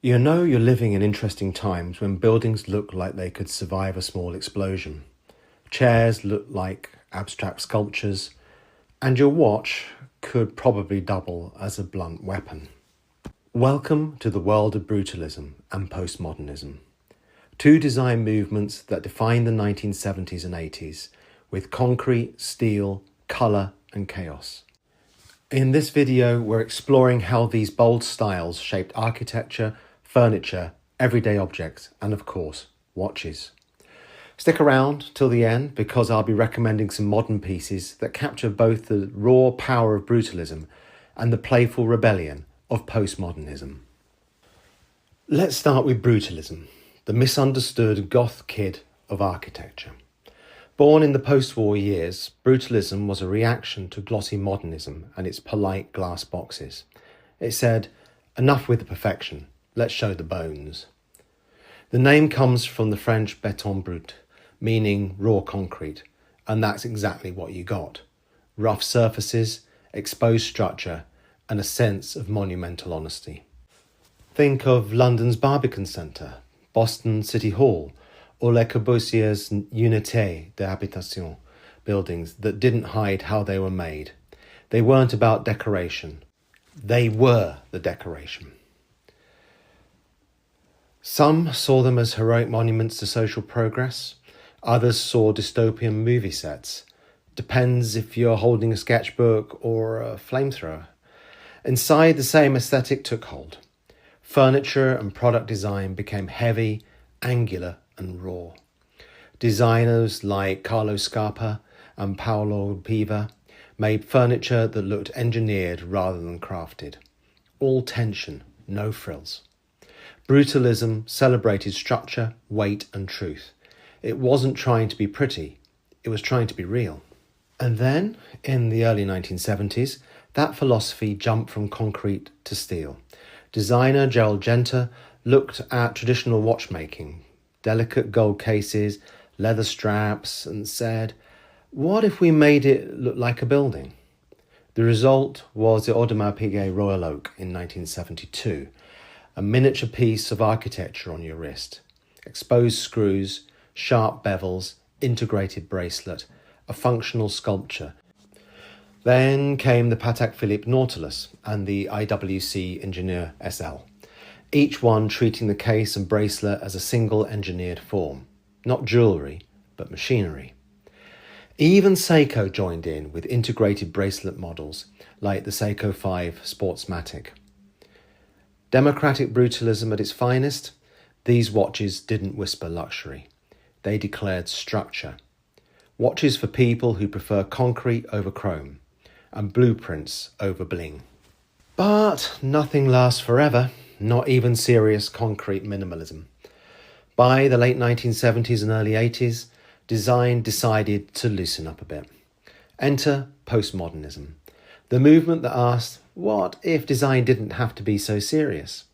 You know you're living in interesting times when buildings look like they could survive a small explosion. Chairs look like abstract sculptures, and your watch could probably double as a blunt weapon. Welcome to the world of brutalism and postmodernism, two design movements that defined the 1970s and 80s with concrete, steel, colour and chaos. In this video, we're exploring how these bold styles shaped architecture, furniture, everyday objects, and of course, watches. Stick around till the end because I'll be recommending some modern pieces that capture both the raw power of brutalism and the playful rebellion of postmodernism. Let's start with brutalism, the misunderstood goth kid of architecture. Born in the post-war years, brutalism was a reaction to glossy modernism and its polite glass boxes. It said, "Enough with the perfection, let's show the bones." The name comes from the French béton brut, meaning raw concrete, and that's exactly what you got. Rough surfaces, exposed structure, and a sense of monumental honesty. Think of London's Barbican Centre, Boston City Hall, or Le Corbusier's Unité d'Habitation buildings that didn't hide how they were made. They weren't about decoration. They were the decoration. Some saw them as heroic monuments to social progress. Others saw dystopian movie sets. Depends if you're holding a sketchbook or a flamethrower. Inside, the same aesthetic took hold. Furniture and product design became heavy, angular, and raw. Designers like Carlo Scarpa and Paolo Piva made furniture that looked engineered rather than crafted. All tension, no frills. Brutalism celebrated structure, weight, and truth. It wasn't trying to be pretty, it was trying to be real. And then, in the early 1970s, that philosophy jumped from concrete to steel. Designer Gerald Genter looked at traditional watchmaking, delicate gold cases, leather straps, and said, what if we made it look like a building? The result was the Audemars Piguet Royal Oak in 1972, a miniature piece of architecture on your wrist. Exposed screws, sharp bevels, integrated bracelet, a functional sculpture. Then came the Patek Philippe Nautilus and the IWC Ingenieur SL, each one treating the case and bracelet as a single engineered form, not jewellery, but machinery. Even Seiko joined in with integrated bracelet models like the Seiko 5 Sportsmatic. Democratic brutalism at its finest, these watches didn't whisper luxury. They declared structure. Watches for people who prefer concrete over chrome and blueprints over bling. But nothing lasts forever, not even serious concrete minimalism. By the late 1970s and early 80s, design decided to loosen up a bit. Enter postmodernism, the movement that asked, what if design didn't have to be so serious?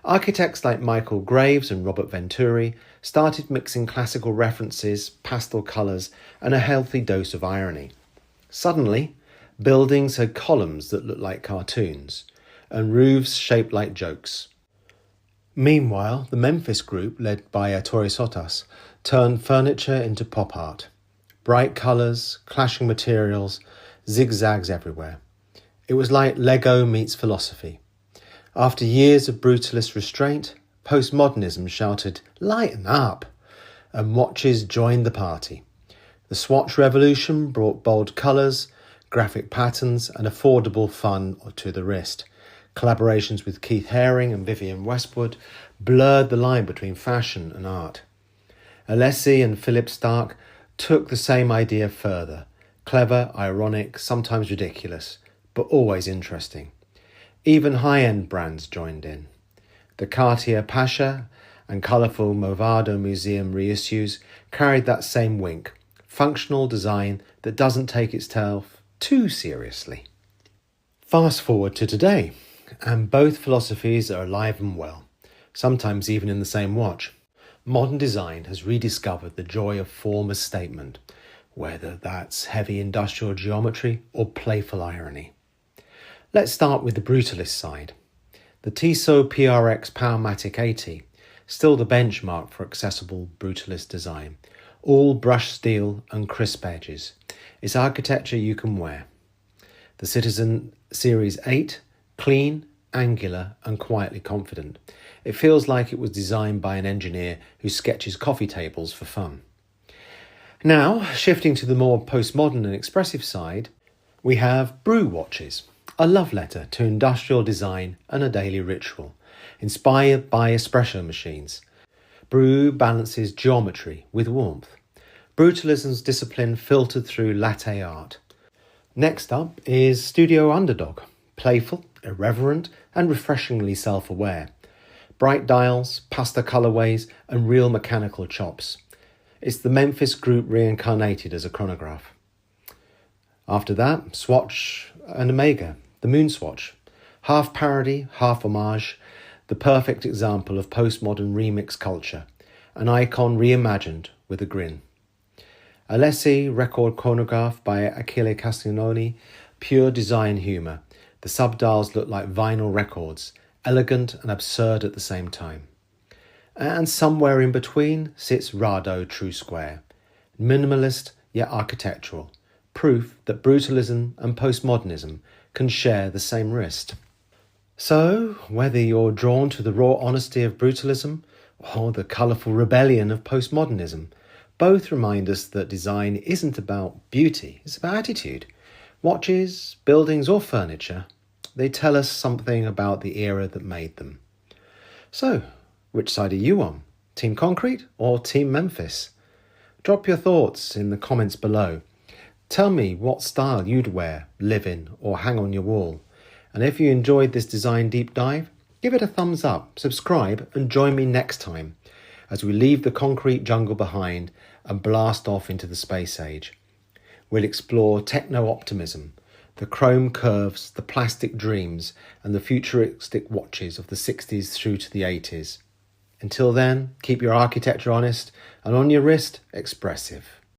Architects like Michael Graves and Robert Venturi started mixing classical references, pastel colours, and a healthy dose of irony. Suddenly, buildings had columns that looked like cartoons, and roofs shaped like jokes. Meanwhile, the Memphis group, led by Ettore Sotas, turned furniture into pop art. Bright colours, clashing materials, zigzags everywhere. It was like Lego meets philosophy. After years of brutalist restraint, postmodernism shouted, "Lighten up!" and watches joined the party. The Swatch revolution brought bold colours, graphic patterns, and affordable fun to the wrist. Collaborations with Keith Haring and Vivienne Westwood blurred the line between fashion and art. Alessi and Philip Starck took the same idea further. Clever, ironic, sometimes ridiculous, but always interesting. Even high-end brands joined in. The Cartier Pasha and colourful Movado Museum reissues carried that same wink, functional design that doesn't take itself too seriously. Fast forward to today, and both philosophies are alive and well, sometimes even in the same watch. Modern design has rediscovered the joy of form as statement, whether that's heavy industrial geometry or playful irony. Let's start with the brutalist side. The Tissot PRX Powermatic 80, still the benchmark for accessible brutalist design. All brushed steel and crisp edges. It's architecture you can wear. The Citizen Series 8, clean, angular and quietly confident. It feels like it was designed by an engineer who sketches coffee tables for fun. Now, shifting to the more postmodern and expressive side, we have Brew watches, a love letter to industrial design and a daily ritual, inspired by espresso machines. Brew balances geometry with warmth. Brutalism's discipline filtered through latte art. Next up is Studio Underdog, playful, irreverent and refreshingly self-aware. Bright dials, pasta colourways and real mechanical chops. It's the Memphis group reincarnated as a chronograph. After that, Swatch and Omega, the Moon Swatch. Half parody, half homage, the perfect example of postmodern remix culture. An icon reimagined with a grin. Alessi record chronograph by Achille Castiglione, pure design humour. The subdials look like vinyl records, elegant and absurd at the same time. And somewhere in between sits Rado True Square, minimalist yet architectural, proof that brutalism and postmodernism can share the same wrist. So, whether you're drawn to the raw honesty of brutalism or the colourful rebellion of postmodernism, both remind us that design isn't about beauty, it's about attitude. Watches, buildings or furniture, they tell us something about the era that made them. So, which side are you on? Team Concrete or Team Memphis? Drop your thoughts in the comments below. Tell me what style you'd wear, live in or hang on your wall. And if you enjoyed this design deep dive, give it a thumbs up, subscribe and join me next time as we leave the concrete jungle behind and blast off into the space age. We'll explore techno-optimism, the chrome curves, the plastic dreams and the futuristic watches of the 60s through to the 80s. Until then, keep your architecture honest and on your wrist, expressive.